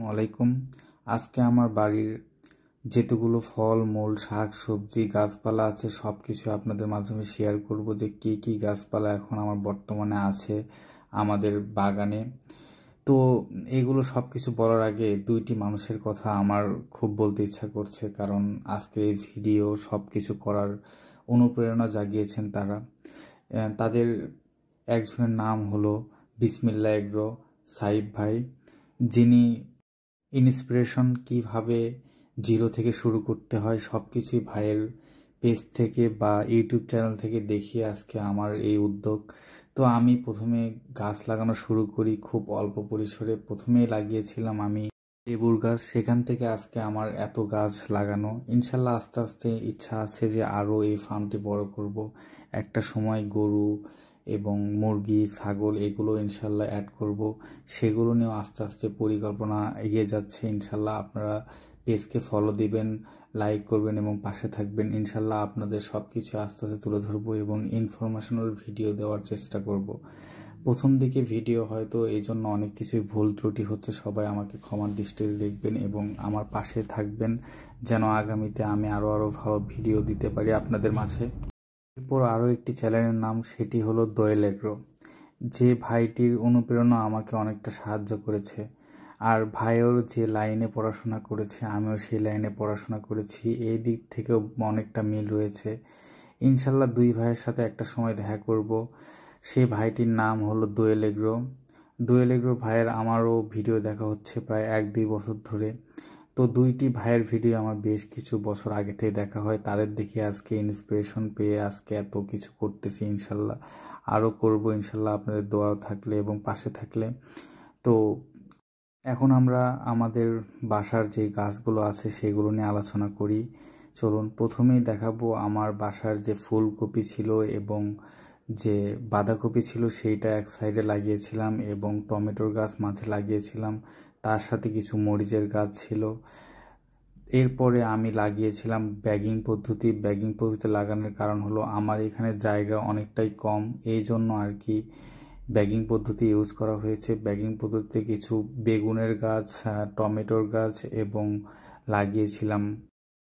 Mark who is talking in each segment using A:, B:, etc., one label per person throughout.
A: ওয়ালাইকুম। আজকে আমার বাড়ির যেতগুলো ফল মূল শাক সবজি গাছপালা আছে সব কিছু আপনাদের মাধ্যমে শেয়ার করব যে কি কি গাছপালা এখন আমার বর্তমানে আছে আমাদের বাগানে। তো এগুলো সব কিছু বলার আগে দুইটি মানুষের কথা আমার খুব বলতে ইচ্ছা করছে, কারণ আজকে এই ভিডিও সব কিছু করার অনুপ্রেরণা জাগিয়েছেন তারা। তাদের একজনের নাম হলো বিসমিল্লাহ এগ্রো সাইব ভাই, যিনি ইন্সপিরেশন কিভাবে জিরো থেকে শুরু করতে হয় সব কিছুই ভাইয়ের পেজ থেকে বা ইউটিউব চ্যানেল থেকে দেখিয়ে আজকে আমার এই উদ্যোগ। তো আমি প্রথমে গাছ লাগানো শুরু করি খুব অল্প পরিসরে। প্রথমেই লাগিয়েছিলাম আমি লেবুর গাছ, সেখান থেকে আজকে আমার এত গাছ লাগানো। ইনশাল্লাহ আস্তে আস্তে ইচ্ছা আছে যে আরও এই ফার্মটি বড় করব। একটা সময় গরু এবং মুরগি ছাগল এগুলো ইনশাল্লাহ অ্যাড করব, সেগুলো নিয়েও আস্তে আস্তে পরিকল্পনা এগিয়ে যাচ্ছে। ইনশাল্লাহ আপনারা পেজকে ফলো দিবেন, লাইক করবেন এবং পাশে থাকবেন। ইনশাল্লাহ আপনাদের সব কিছু আস্তে আস্তে তুলে ধরবো এবং ইনফরমেশনাল ভিডিও দেওয়ার চেষ্টা করব। প্রথম দিকে ভিডিও হয়তো এই জন্য অনেক কিছুই ভুল ত্রুটি হচ্ছে, সবাই আমাকে ক্ষমার দৃষ্টিতে দেখবেন এবং আমার পাশে থাকবেন যেন আগামীতে আমি আরও ভালো ভিডিও দিতে পারি আপনাদের মাঝে। এরপর আরও একটি চ্যানেলের নাম, সেটি হলো দোয়েল এগ্রো। যে ভাইটির অনুপ্রেরণা আমাকে অনেকটা সাহায্য করেছে, আর ভাইও যে লাইনে পড়াশোনা করেছে আমিও সেই লাইনে পড়াশোনা করেছি, এই দিক থেকেও অনেকটা মিল রয়েছে। ইনশাল্লাহ দুই ভাইয়ের সাথে একটা সময় দেখা করব। সেই ভাইটির নাম হলো দোয়েল এগ্রো। দোয়েল এগ্রো ভাইয়ের আমারও ভিডিও দেখা হচ্ছে প্রায় 1-2 বছর ধরে। তো দুইটি ভাইয়ের ভিডিও আমার বেশ কিছু বছর আগে থেকে দেখা হয়, তাদের দেখে আজকে ইন্সপিরেশন পেয়ে আজকে এত কিছু করতেছি। ইনশাল্লাহ আরও করব ইনশাল্লাহ আপনাদের দোয়া থাকলে এবং পাশে থাকলে। তো এখন আমরা আমাদের বাসার যে গাছগুলো আছে সেগুলো নিয়ে আলোচনা করি। চলুন প্রথমেই দেখাবো আমার বাসার যে ফুলকপি ছিল এবং যে বাঁধাকপি ছিল সেইটা এক সাইডে লাগিয়েছিলাম এবং টমেটোর গাছ মাঝে লাগিয়েছিলাম, তার সাথে কিছু মরিচের গাছ ছিল। এরপরে আমি লাগিয়েছিলাম ব্যাগিং পদ্ধতি। ব্যাগিং পদ্ধতি লাগানোর কারণ হলো আমার এখানে জায়গা অনেকটাই কম, এই জন্য আর কি ব্যাগিং পদ্ধতি ইউজ করা হয়েছে। ব্যাগিং পদ্ধতিতে কিছু বেগুনের গাছ, টমেটোর গাছ এবং লাগিয়েছিলাম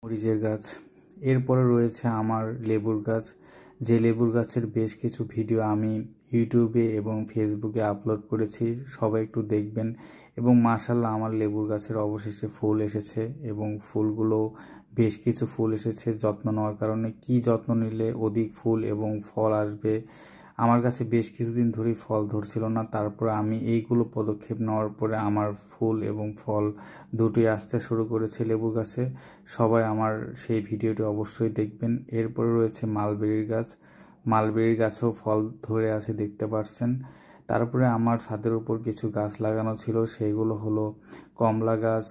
A: মরিচের গাছ। এরপরে রয়েছে আমার লেবুর গাছ, যে লেবুর গাছের বেশ কিছু ভিডিও আমি ইউটিউবে এবং ফেসবুকে আপলোড করেছি, সবাই একটু দেখবেন। এবং মাশাআল্লাহ আমার লেবুর গাছের অবশেষে ফুল এসেছে এবং ফুলগুলো বেশ কিছু ফুল এসেছে। যত্ন নেওয়ার কারণে কি যত্ন নিলে অধিক ফুল এবং ফল আসবে, আমার কাছে বেশ কিছুদিন ধরেই ফল ধরছিল না, তারপরে আমি এইগুলো পদক্ষেপ নেওয়ার পরে আমার ফুল এবং ফল দুটোই আসতে শুরু করেছে লেবু গাছে। সবাই আমার সেই ভিডিওটি অবশ্যই দেখবেন। এরপরে রয়েছে মালবেরির গাছ, মালবেরির গাছেও ফল ধরে আছে দেখতে পাচ্ছেন। তারপরে আমার ছাদের উপর কিছু গাছ লাগানো ছিল, সেগুলো হলো কমলা গাছ,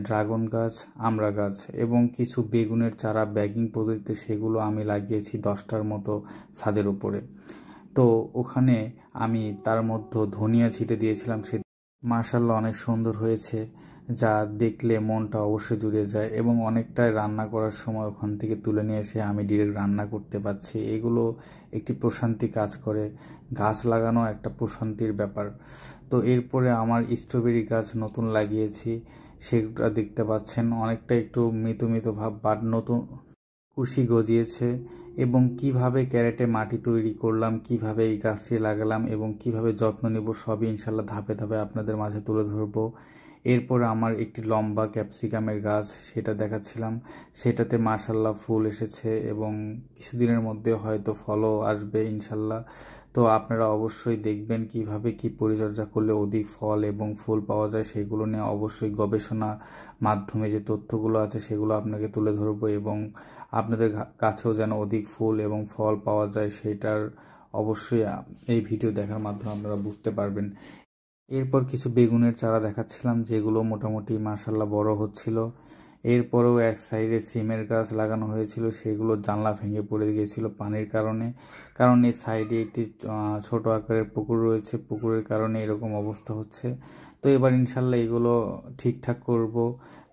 A: ড্রাগন গাছ, আমড়া গাছ এবং কিছু বেগুনের চারা ব্যাগিং পদ্ধতিতে, সেগুলো আমি লাগিয়েছি 10টার মতো ছাদের উপরে। তো ওখানে আমি তার মধ্যে ধনিয়া ছিটে দিয়েছিলাম, সে মাশাআল্লাহ অনেক সুন্দর হয়েছে, যা দেখলে মনটা অবশ্যই জুড়ে যায় এবং অনেকটাই রান্না করার সময় ওখান থেকে তুলে নিয়ে এসে আমি ডিরেক্ট রান্না করতে পারছি। এগুলো একটি প্রশান্তি কাজ করে, গাছ লাগানো একটা প্রশান্তির ব্যাপার। তো এরপরে আমার স্ট্রবেরি গাছ নতুন লাগিয়েছি, সেগুলো দেখতে পাচ্ছেন অনেকটা একটু মৃত মৃত ভাব, বাট নতুন কুশি গজিয়েছে। এবং কিভাবে ক্যারেটে মাটি তৈরি করলাম, কিভাবে এই গাছটি লাগালাম এবং কিভাবে যত্ন নেব সবই ইনশাল্লাহ ধাপে ধাপে আপনাদের মাঝে তুলে ধরবো। এরপর আমার একটি লম্বা ক্যাপসিকামের গাছ, সেটা দেখাচ্ছিলাম, সেটাতে মাশাল্লাহ ফুল এসেছে এবং কিছুদিনের মধ্যে হয়তো ফলও আসবে ইনশাল্লাহ। তো আপনারা অবশ্যই দেখবেন কিভাবে কি পরিচর্যা করলে অধিক ফল এবং ফুল পাওয়া যায়, সেগুলো নিয়ে অবশ্যই গবেষণা মাধ্যমে যে তথ্যগুলো আছে সেগুলো আপনাকে তুলে ধরবো এবং আপনাদের কাছেও যেন অধিক ফুল এবং ফল পাওয়া যায় সেটার অবশ্যই এই ভিডিও দেখার মাধ্যমে আপনারা বুঝতে পারবেন। এরপর কিছু বেগুনের চারা দেখাচ্ছিলাম, যেগুলো মোটামুটি মাশাল্লাহ বড় হচ্ছিল। এরপরেও এক সাইডে সিমের গাছ লাগানো হয়েছিল, সেগুলো জানলা ভেঙে পড়ে গিয়েছিল পানির কারণে, কারণ এই সাইডে একটি ছোট আকারের পুকুর রয়েছে, পুকুরের কারণে এরকম অবস্থা হচ্ছে। তো এবার ইনশাল্লাহ এগুলো ঠিকঠাক করব,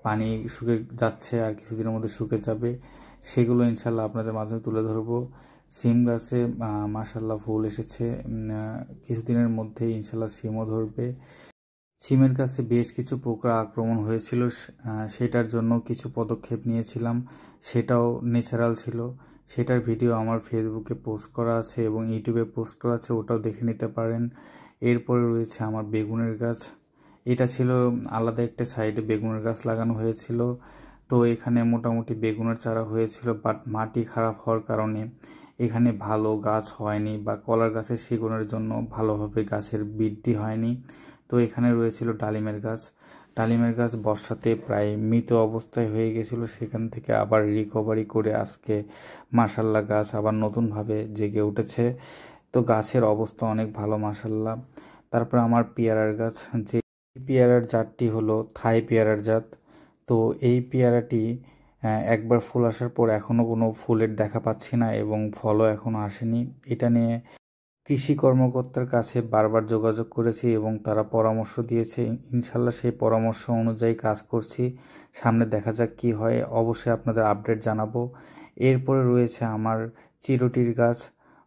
A: পানি শুকে যাচ্ছে আর কিছুদিনের মধ্যে শুকে যাবে, সেগুলো ইনশাল্লাহ আপনাদের মাধ্যমে তুলে ধরবো। সিম গাছে মাশাল্লাহ ফুল এসেছে, কিছুদিনের মধ্যেই ইনশাল্লাহ সিমও ধরবে। সিমের গাছে বেশ কিছু পোকা আক্রমণ হয়েছিল, সেটার জন্য কিছু পদক্ষেপ নিয়েছিলাম। সেটাও ন্যাচারাল ছিল। সেটার ভিডিও আমার ফেসবুকে পোস্ট করা আছে এবং ইউটিউবে পোস্ট করা আছে, ওটাও দেখে নিতে পারেন। এরপরে রয়েছে আমার বেগুনের গাছ। এটা ছিল আলাদা একটা সাইডে বেগুনের গাছ লাগানো হয়েছিল। তো এখানে মোটামুটি বেগুনের চারা হয়েছিল, বাট মাটি খারাপ হওয়ার কারণে এখানে ভালো গাছ হয়নি, বা কলার গাছের শিকড়ের জন্য ভালোভাবে গাছের বৃদ্ধি হয়নি। তো এখানে রয়েছিল ডালিমের গাছ। ডালিমের গাছ বর্ষাতে প্রায় মৃত অবস্থায় হয়ে গেছিল, সেখান থেকে আবার রিকভারি করে আজকে মাশাল্লাহ গাছ আবার নতুনভাবে জেগে উঠেছে। তো গাছের অবস্থা অনেক ভালো মাশাল্লাহ। তারপর আমার পেয়ারার গাছ, যে পেয়ারার জাতটি হলো থাই পেয়ারার জাত। তো এই পেয়ারাটি একবার ফুল আসার পর এখনও কোনো ফুলের দেখা পাচ্ছি না এবং ফলও এখনও আসেনি। এটা নিয়ে কৃষি কর্মকর্তার কাছে বারবার যোগাযোগ করেছি এবং তারা পরামর্শ দিয়েছে। ইনশাল্লাহ সেই পরামর্শ অনুযায়ী কাজ করছি। সামনে দেখা যাক কি হয়, অবশ্যই আপনাদের আপডেট জানাবো। এরপরে রয়েছে আমার চিরটির গাছ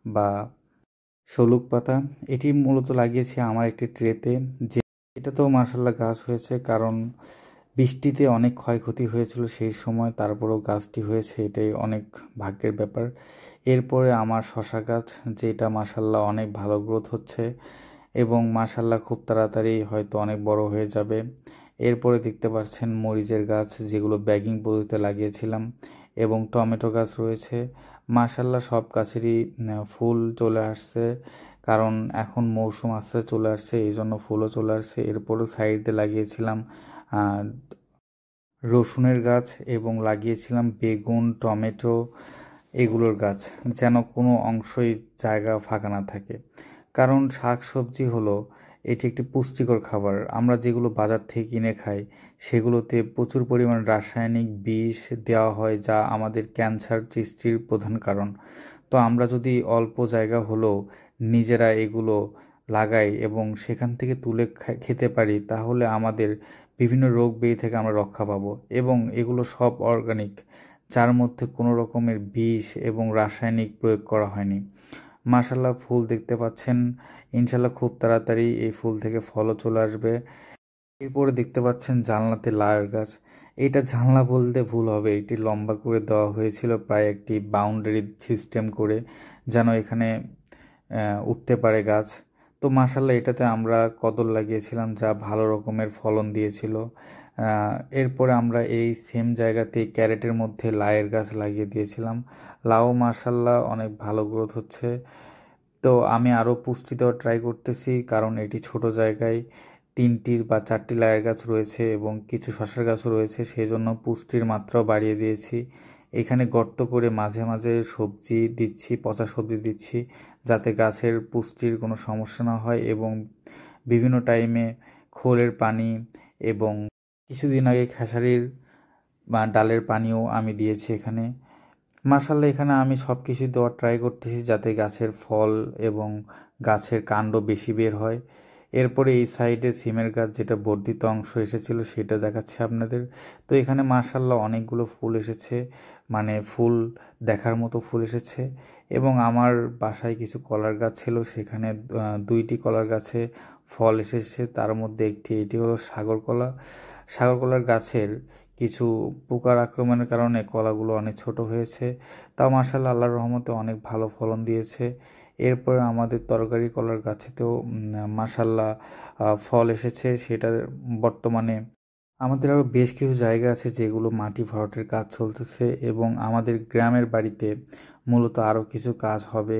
A: বা শলুক পাতা। এটি মূলত লাগিয়েছি আমার একটি ট্রেতে। যে এটা তো মাশাল্লাহ গাছ হয়েছে, কারণ বৃষ্টিতে অনেক ক্ষয়ক্ষতি হয়েছিল সেই সময়, তারপরেও গাছটি হয়েছে, এটাই অনেক ভাগ্যের ব্যাপার। এরপরে আমার শশা গাছ, যেটা মাশাল্লাহ অনেক ভালো গ্রোথ হচ্ছে এবং মাশাল্লাহ খুব তাড়াতাড়ি হয়তো অনেক বড় হয়ে যাবে। এরপরে দেখতে পাচ্ছেন মরিচের গাছ, যেগুলো ব্যাগিং পদ্ধতিতে লাগিয়েছিলাম, এবং টমেটো গাছ রয়েছে। মাশাল্লাহ সব গাছেরই ফুল চলে আসছে, কারণ এখন মৌসুম আসতে চলে আসছে, এই জন্য ফুলও চলে আসছে। এরপরও সাইডে লাগিয়েছিলাম রসুনের গাছ এবং লাগিয়েছিলাম বেগুন, টমেটো, এগুলোর গাছ, যেন কোনো অংশই জায়গা ফাঁকা না থাকে। কারণ শাক সবজি হলো এটি একটি পুষ্টিকর খাবার। আমরা যেগুলো বাজার থেকে কিনে খাই সেগুলোতে প্রচুর পরিমাণ রাসায়নিক বিষ দেওয়া হয়, যা আমাদের ক্যান্সার সৃষ্টির প্রধান কারণ। তো আমরা যদি অল্প জায়গা হলেও নিজেরা এগুলো লাগাই এবং সেখান থেকে তুলে খেতে পারি, তাহলে আমাদের বিভিন্ন রোগ ব্যাধি থেকে আমরা রক্ষা পাবো। এবং এগুলো সব অর্গানিক, যার মধ্যে কোনো রকমের বিষ এবং রাসায়নিক প্রয়োগ করা হয়নি। মাশাল্লাহ ফুল দেখতে পাচ্ছেন, ইনশাল্লাহ খুব তাড়াতাড়ি এই ফুল থেকে ফলও চলে আসবে। এরপরে দেখতে পাচ্ছেন জানলাতে লাউয়ের গাছ। এটা জানলা বলতে ভুল হবে, এটি লম্বা করে দেওয়া হয়েছিল প্রায় একটি বাউন্ডারি সিস্টেম করে, যেন এখানে উঠতে পারে গাছ। তো মাশাল্লাহ এটাতে আমরা কদর লাগিয়েছিলাম, যা ভালো রকমের ফলন দিয়েছিল। এরপরে আমরা এই সেম জায়গাতে ক্যারেটের মধ্যে লাউয়ের গাছ লাগিয়ে দিয়েছিলাম। লাউ মাশাল্লাহ অনেক ভালো গ্রোথ হচ্ছে। তো আমি আরও পুষ্টি দেওয়ার ট্রাই করতেছি, কারণ এটি ছোট জায়গায় 3টি বা 4টি লাউয়ের গাছ রয়েছে এবং কিছু শসার গাছও রয়েছে, সেই জন্য পুষ্টির মাত্রাও বাড়িয়ে দিয়েছি। এখানে গর্ত করে মাঝে মাঝে সবজি দিচ্ছি, পচা সবজি দিচ্ছি, যাতে গাছের পুষ্টির কোনো সমস্যা না হয়, এবং বিভিন্ন টাইমে খোলের পানি এবং কিছুদিন আগে খেসারির বা ডালের পানিও আমি দিয়েছি এখানে। মাশাল্লাহ এখানে আমি সব কিছু দেওয়ার ট্রাই করতেছি যাতে গাছের ফল এবং গাছের কাণ্ড বেশি বের হয়। এরপরে এই সাইডে সিমের গাছ, যেটা বর্ধিত অংশ এসেছিল সেটা দেখাচ্ছে আপনাদের। তো এখানে মাশাল্লাহ অনেকগুলো ফুল এসেছে, মানে ফুল দেখার মতো ফুল এসেছে। এবং আমার বাসায় কিছু কলার গাছ ছিল, সেখানে 2টি কলার গাছে ফল এসেছে, তার মধ্যে এটি হলো সাগর কলা। সাগর কলার গাছের কিছু পোকার আক্রমণের কারণে কলাগুলো অনেক ছোট হয়েছে, তাও মাশাল্লাহ আল্লাহর রহমতে অনেক ভালো ফলন দিয়েছে। এরপর আমাদের তরকারি কলার গাছেতেও মাশাল্লাহ ফল এসেছে। সেটা বর্তমানে আমাদের আরও বেশ কিছু জায়গা আছে যেগুলো মাটি ভরাটের কাজ চলতেছে, এবং আমাদের গ্রামের বাড়িতে মূলত আরও কিছু কাজ হবে,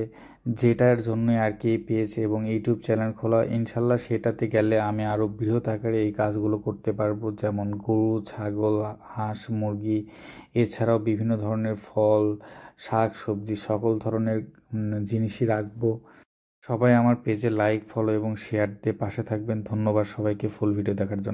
A: যেটার জন্যই আর কি পেয়েছে এবং ইউটিউব চ্যানেল খোলা। ইনশাল্লাহ সেটাতে গেলে আমি আরও বৃহৎ আকারে এই কাজগুলো করতে পারবো, যেমন গরু, ছাগল, হাঁস, মুরগি, এছাড়াও বিভিন্ন ধরনের ফল, শাক সবজি, সকল ধরনের জিনিসই রাখবো। সবাই আমার পেজে লাইক, ফলো এবং শেয়ার দিয়ে পাশে থাকবেন। ধন্যবাদ সবাইকে ফুল ভিডিও দেখার জন্য।